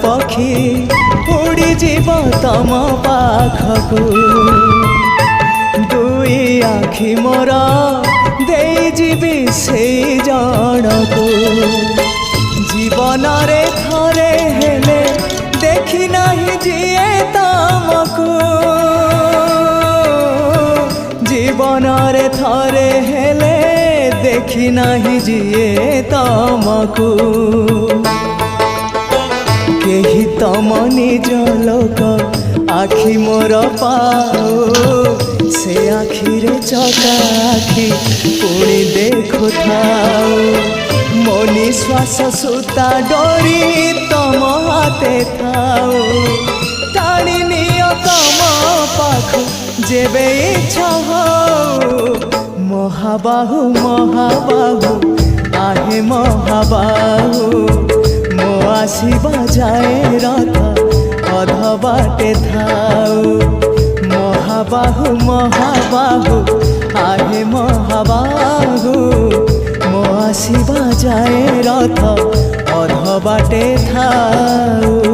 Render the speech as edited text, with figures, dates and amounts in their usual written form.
पक्षी उड़ी जीव तम पाखकू दुई आखि मोर दे जीवी से जनकू जीवन रे थरे हेले देखी नहीं जिए तमकू जीवन रे थरे हेले देखी नहीं जिए तमकू केही तम निज लोक आखि मोर पाओ से आखि रे चका आखि पुणी देखु थाओ मो निश्वास सुता डोरी तम हाथे थाओ टाणी नियो तम पाख जेबे इच्छा हो महाबाहु महाबाहु आहे महाबाहु मो आसीबा जाए रथ अध बाटे थाओ महाबाहु महाबाहु आहे महाबाहु मो आसीबा जाए रथ अध बाटे थाओ।